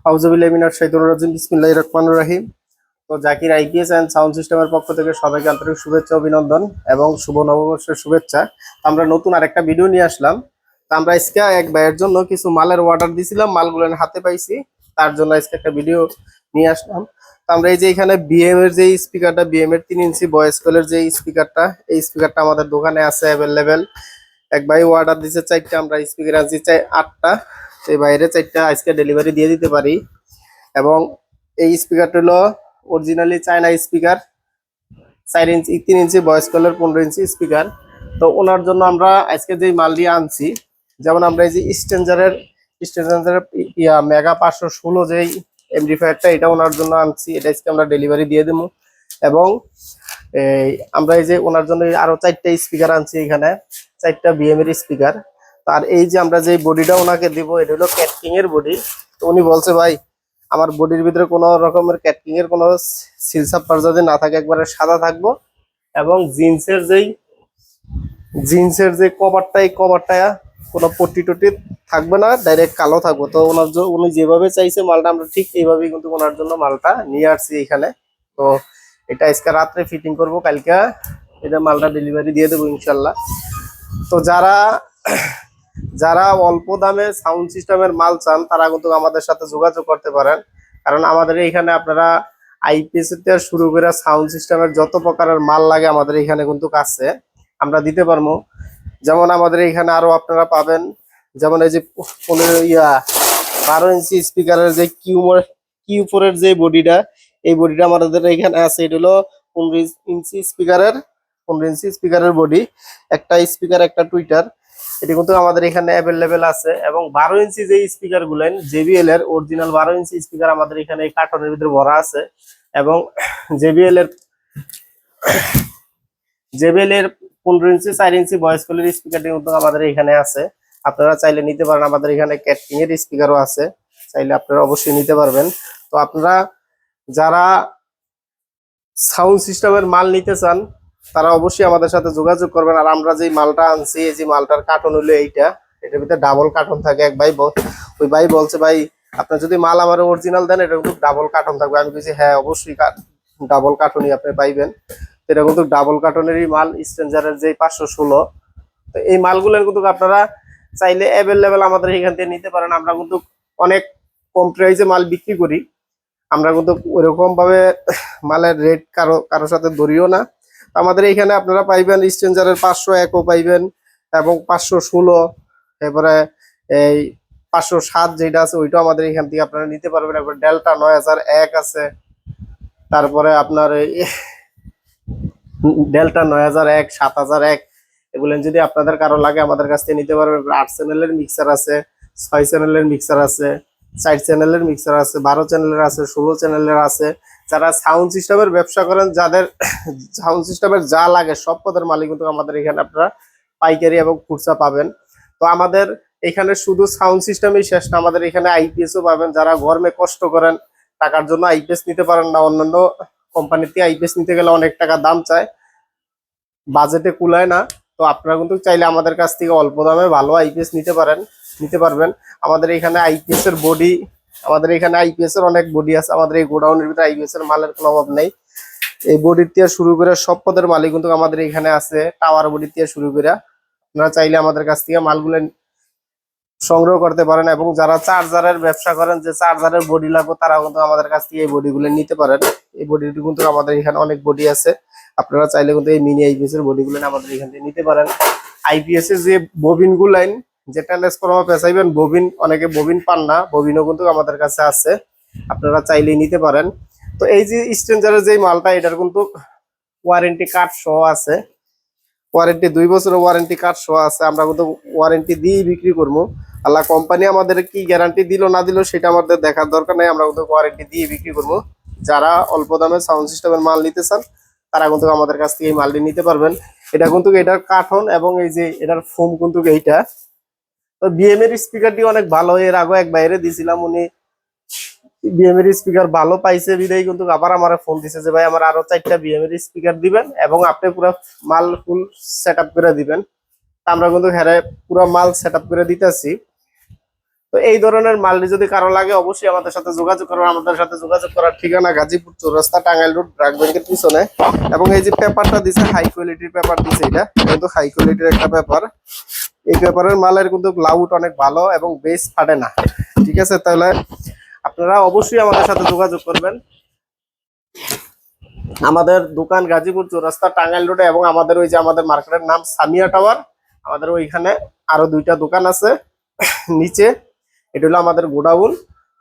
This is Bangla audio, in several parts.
আউযুবিল্লাহি মিনাশ শাইতানির রাজিম বিসমিল্লাহির রহমানির রহিম। তো জাকির আইপিএস এন্ড সাউন্ড সিস্টেমের পক্ষ থেকে সবাইকে আন্তরিক শুভেচ্ছা অভিনন্দন এবং শুভ নববর্ষের শুভেচ্ছা। আমরা নতুন আরেকটা ভিডিও নিয়ে আসলাম। তো আমরা আজকে এক ভাইয়ের জন্য কিছু মালের অর্ডার দিছিলাম, মালগুলো হাতে পাইছি, তার জন্য আজকে একটা ভিডিও নিয়ে আসলাম। তো আমরা এই যে এখানে বিএম এর যে স্পিকারটা, বিএম এর 3 ইঞ্চি ভয়েস কলের যে স্পিকারটা, এই স্পিকারটা আমাদের দোকানে আছে অ্যাভেলেবেল। এক ভাই অর্ডার দিছে 4টা, আমরা স্পিকার আনছি 8টা। সেই বাইরে 4টা আজকে ডেলিভারি দিয়ে দিতে পারি। এবং এই স্পিকারটা হলো অরিজিনালি চায়না স্পিকার, 4 ইঞ্চি 3 ইঞ্চি ভয়েস কলের 15 ইঞ্চি স্পিকার। তো ওনার জন্য আমরা আজকে যে মাল দিয়ে আনছি, যেমন আমরা এই যে স্টেঞ্জারের মেগা 516 যেই এমপ্লিফায়ারটা, এটা ওনার জন্য আনছি, এটা আজকে আমরা ডেলিভারি দিয়ে দেবো। এবং এই আমরা এই যে ওনার জন্য আরো 4টা স্পিকার আনছি, এখানে 4টা বিএম এর স্পিকার। আর এই যে আমরা যে বডিটা ওনাকে দিব, এটা হলো ক্যাটকিং এর বডি। তো উনি বলছে ভাই আমার বডির ভিতরে কোনো রকমের ক্যাটকিং এর কোনো সিলসাপ্পার যদি না থাকে, একবারে সাদা থাকবো। এবং জিন্সের যে কভারটা, এই কভারটা কোনো পট্টি টটি থাকবে না, ডাইরেক্ট কালো থাকবো। তো উনি যেভাবে চাইছে মালটা, আমরা ঠিক এইভাবেই কিন্তু ওনার জন্য মালটা নিয়ে আসছি এখানে। তো এটা আজকে রাত্রে ফিটিং করব, কালকে এটা মালটা ডেলিভারি দিয়ে দেবো ইনশাল্লাহ। তো যারা যারা অল্প দামে সাউন্ড সিস্টেমের মাল চান, তারা কিন্তু আমাদের সাথে যোগাযোগ করতে পারেন। কারণ আমাদের এখানে আপনারা আইপিএস থেকে শুরু করে সাউন্ড সিস্টেমের যত প্রকারের মাল লাগে আমাদের এখানে কিন্তু আছে, আমরা দিতে পারবো। যেমন আমাদের এখানে আরো আপনারা পাবেন, যেমন এই যে 12 ইঞ্চি স্পিকারের যে কিউ4-এর যে বডিটা, এই বডিটা আমাদের এখানে আছে। এটা হলো 15 ইঞ্চি স্পিকারের বডি, একটা স্পিকার একটা টুইটার, এটা কিন্তু আমাদের এখানে অ্যাভেলেবেল আছে। এবং 12 ইঞ্চি যে স্পিকার গুলেন জেবিএল এর অরিজিনাল 12 ইঞ্চি স্পিকার আমাদের এখানে এই কার্টনের ভিতরে ভরা আছে। এবং জেবিএল এর 15 ইঞ্চি 4 ইঞ্চি ভয়েস কলের স্পিকারটি কিন্তু আমাদের এখানে আছে। আপনারা চাইলে নিতে পারেন, আমাদের এখানে ক্যাটকিং এর স্পিকারও আছে, চাইলে আপনারা অবশ্যই নিতে পারবেন। তো আপনারা যারা সাউন্ড সিস্টেমের মাল নিতে চান, তারা অবশ্যই আমাদের সাথে যোগাযোগ করবেন। আর আমরা যে মালটা আনছি, এই যে মালটার কার্টন হলো এটার ভিতরে ডাবল কার্টন থাকে। এক ভাই ওই ভাই বলছে ভাই আপনি যদি মাল আমার অরিজিনাল দেন, এটা কিন্তু ডাবল কার্টন থাকবে। আমি বলছি হ্যাঁ অবশ্যই ডাবল কার্টনই আপনি পাইবেন। এটা কিন্তু ডাবল কার্টনেরই মাল, স্ট্রেঞ্জারের যে 516। তো এই মালগুলো কিন্তু আপনারা চাইলে অ্যাভেলেবেল আমাদের এখান থেকে নিতে পারেন। আমরা কিন্তু অনেক কম প্রাইসে মাল বিক্রি করি, আমরা কিন্তু ওইরকম ভাবে মালের রেট কারোর সাথে ধরিও না। আমাদের এখানে আপনারা পাইবেন স্ট্রেঞ্জারের 501ও পাইবেন, এবং 516, এরপরে এই 507 যেটা আছে ওইটাও আমাদের এখান থেকে আপনারা নিতে পারবেন। এরপর ডেল্টা 9001 আছে, তারপরে আপনার এই ডেল্টা 9001, 7001, এগুলো যদি আপনাদের কারো লাগে আমাদের কাছ থেকে নিতে পারবেন। 8 চ্যানেলের মিক্সার আছে, 6 চ্যানেলের মিক্সার আছে, 4 চ্যানেলের মিক্সার আছে, 12 চ্যানেলের আছে, 16 চ্যানেলের আছে। যারা সাউন্ড সিস্টেমের ব্যবসা করেন, যাদের সাউন্ড সিস্টেমের যা লাগে সব পদের মালিক কিন্তু আমাদের এখানে আপনারা পাইকারি এবং খুচরা পাবেন। তো আমাদের এখানে শুধু সাউন্ড সিস্টেমই শেষ না, আমাদের এখানে আইপিএসও পাবেন। যারা গরমে কষ্ট করেন, টাকার জন্য আইপিএস নিতে পারেন না, অন্যান্য কোম্পানিতে আইপিএস নিতে গেলে অনেক টাকা দাম চায়, বাজেটে কুলায় না। তো আপনারা কিন্তু চাইলে আমাদের কাছ থেকে অল্প দামে ভালো আইপিএস নিতে পারবেন। আমাদের এখানে আইপিএস এর বডি, আমাদের এখানে আইপিএস এর অনেক বডি আছে। আমাদের এই গোডাউনের ভিতরে আইপিএস এর মালের কোনো অভাব নেই। এই বডির থেকে শুরু করে সব পদের মালিক কিন্তু আমাদের এখানে আছে, টাওয়ার বডি থেকে শুরু করে। আপনারা চাইলে আমাদের কাছ থেকে মালগুলো সংগ্রহ করতে পারেন। এবং যারা চার্জারের ব্যবসা করেন, যে চার্জারের বডি লাগবে, তারা কিন্তু আমাদের কাছ থেকে এই বডিগুলো নিতে পারেন। এই বডিটি কিন্তু আমাদের এখানে অনেক বডি আছে, আপনারা চাইলে কিন্তু এই মিনি আইপিএস এর বডিগুলো আমাদের এখান থেকে নিতে পারেন। আইপিএস এর যে ববিন গুলাইন, যে ট্রান্সফরমার পেঁচাইবেন ববিন, অনেকে ববিন পান না, ববিনও কিন্তু আমাদের কাছে আছে, আপনারা চাইলেই নিতে পারেন। তো এই যে স্ট্রেঞ্জারের যে মালটা, এটার কিন্তু ওয়ারেন্টি কার্ড সহ আছে, ওয়ারেন্টি 2 বছরের ওয়ারেন্টি কার্ড সহ আছে। আমরা কিন্তু ওয়ারেন্টি দিয়ে বিক্রি করবো। আল্লাহ কোম্পানি আমাদের কি গ্যারান্টি দিল না দিল সেটা আমাদের দেখার দরকার নেই, আমরা কিন্তু ওয়ারেন্টি দিয়ে বিক্রি করবো। যারা অল্প দামে সাউন্ড সিস্টেমের মাল নিতে চান, তারা কিন্তু আমাদের কাছ থেকে এই মালটি নিতে পারবেন। এটা কিন্তু এটার কার্টন এবং এই যে এটার ফোম কিন্তু এইটা। তো বিএম এর স্পিকারটি অনেক ভালো, এর আগে এক বাইরে দিয়েছিলাম, উনি বিএম এর স্পিকার ভালো পাইছে বিদায় কিন্তু আবার আমার ফোন দিছে যে ভাই আমার আরো 4টা বিএম এর স্পিকার দিবেন এবং আপনি পুরো মাল ফুল সেটআপ করে দিবেন। আমরা কিন্তু হ্যাঁ পুরো মাল সেটআপ করে দিতেছি। তো এই ধরনের মাল যদি কারো লাগে অবশ্যই আমাদের সাথে যোগাযোগ করবেন। আমাদের সাথে যোগাযোগ করার ঠিকানা গাজীপুর চৌরাস্তা, টাঙ্গাইল রোড, ব্র্যাক ব্যাংকের পিছনে। এবং এই যে পেপারটা দিছে, হাই কোয়ালিটির পেপার দিছে, এটা কিন্তু হাই কোয়ালিটির একটা পেপার। এই পেপারের মালের কিন্তু লাউড অনেক ভালো এবং বেস ফাটে না। ঠিক আছে, তাহলে আপনারা অবশ্যই আমাদের সাথে যোগাযোগ করবেন। আমাদের দোকান গাজীপুর চৌরাস্তা, টাঙ্গাইল রোডে, এবং আমাদের ওই যে আমাদের মার্কেটের নাম সামিয়া টাওয়ার। আমাদের ওইখানে আরো 2টা দোকান আছে নিচে। এটা হলো আমাদের গোডাউন।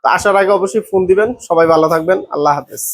তো আসার আগে অবশ্যই ফোন দিবেন। সবাই ভালো থাকবেন, আল্লাহ হাফেজ।